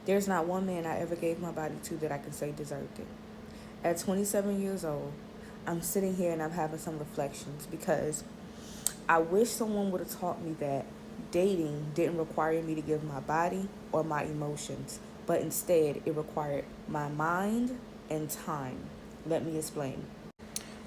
There's not one man I ever gave my body to that I can say deserved it. At 27 years old, I'm sitting here and I'm having some reflections because I wish someone would have taught me that dating didn't require me to give my body or my emotions, but instead it required my mind and time. Let me explain.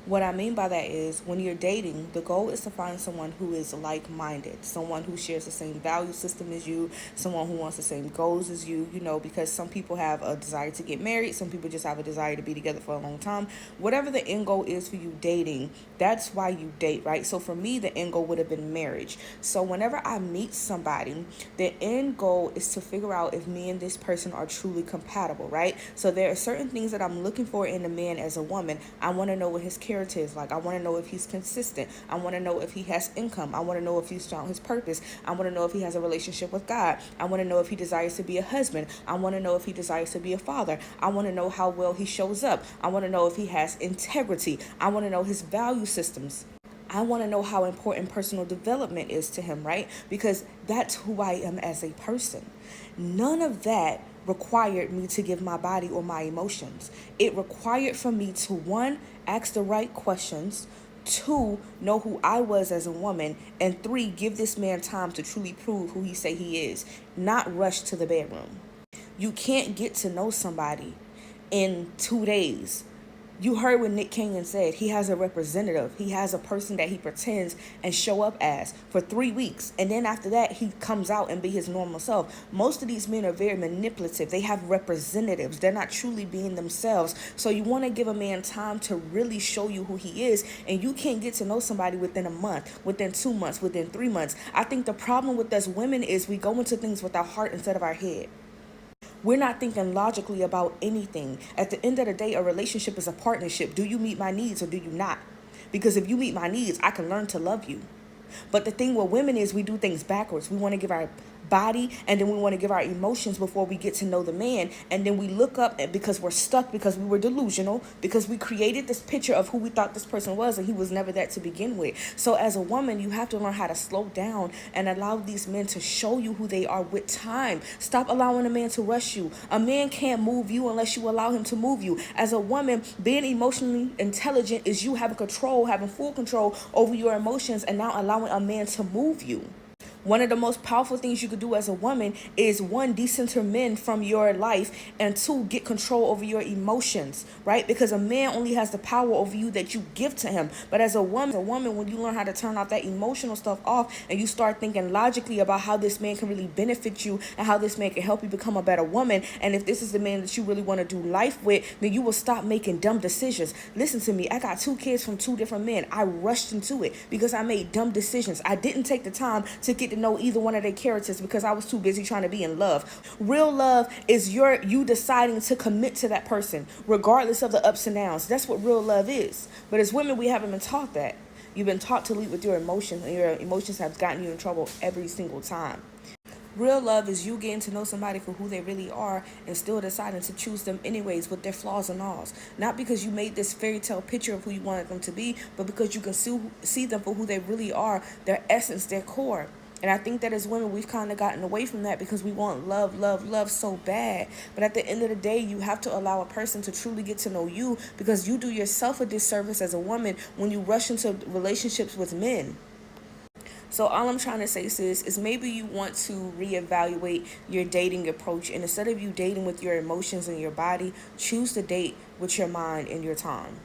What I mean by that is when you're dating, the goal is to find someone who is like minded, someone who shares the same value system as you, someone who wants the same goals as you, because some people have a desire to get married, some people just have a desire to be together for a long time. Whatever the end goal is for you dating, that's why you date, right? So for me, the end goal would have been marriage. So whenever I meet somebody, the end goal is to figure out if me and this person are truly compatible, right? So there are certain things that I'm looking for in a man as a woman. I want to know what his character is like. I want to know if he's consistent. I want to know if he has income. I want to know if he's found his purpose. I want to know if he has a relationship with God. I want to know if he desires to be a husband. I want to know if he desires to be a father. I want to know how well he shows up. I want to know if he has integrity. I want to know his value systems. I want to know how important personal development is to him, right? Because that's who I am as a person. None of that required me to give my body or my emotions. It required for me to, one, ask the right questions, two, know who I was as a woman, and three, give this man time to truly prove who he say he is, not rush to the bedroom. You can't get to know somebody in 2 days. You heard what Nick Cannon said. He has a representative. He has a person that he pretends and show up as for 3 weeks. And then after that, he comes out and be his normal self. Most of these men are very manipulative. They have representatives. They're not truly being themselves. So you want to give a man time to really show you who he is. And you can't get to know somebody within a month, within 2 months, within 3 months. I think the problem with us women is we go into things with our heart instead of our head. We're not thinking logically about anything. At the end of the day, a relationship is a partnership. Do you meet my needs or do you not? Because if you meet my needs, I can learn to love you. But the thing with women is we do things backwards. We want to give our body and then we want to give our emotions before we get to know the man. And then we look up because we're stuck, because we were delusional, because we created this picture of who we thought this person was and he was never that to begin with. So as a woman, you have to learn how to slow down and allow these men to show you who they are with time. Stop allowing a man to rush you. A man can't move you unless you allow him to move you. As a woman, being emotionally intelligent is you having control, having full control over your emotions and now allowing a man to move you. One of the most powerful things you could do as a woman is, one, decenter men from your life, and two, get control over your emotions, right? Because a man only has the power over you that you give to him. But as a woman, when you learn how to turn off that emotional stuff off and you start thinking logically about how this man can really benefit you and how this man can help you become a better woman, and if this is the man that you really want to do life with, then you will stop making dumb decisions. Listen to me. I got 2 kids from 2 different men. I rushed into it because I made dumb decisions. I didn't take the time to get to know either one of their characters because I was too busy trying to be in love. Real love is you deciding to commit to that person regardless of the ups and downs. That's what real love is. But as women, we haven't been taught that. You've been taught to lead with your emotions, and your emotions have gotten you in trouble every single time. Real love is you getting to know somebody for who they really are and still deciding to choose them anyways with their flaws and alls. Not because you made this fairy tale picture of who you wanted them to be, but because you can see them for who they really are, their essence, their core. And I think that as women, we've kind of gotten away from that because we want love, love, love so bad. But at the end of the day, you have to allow a person to truly get to know you, because you do yourself a disservice as a woman when you rush into relationships with men. So all I'm trying to say, sis, is maybe you want to reevaluate your dating approach, and instead of you dating with your emotions and your body, choose to date with your mind and your time.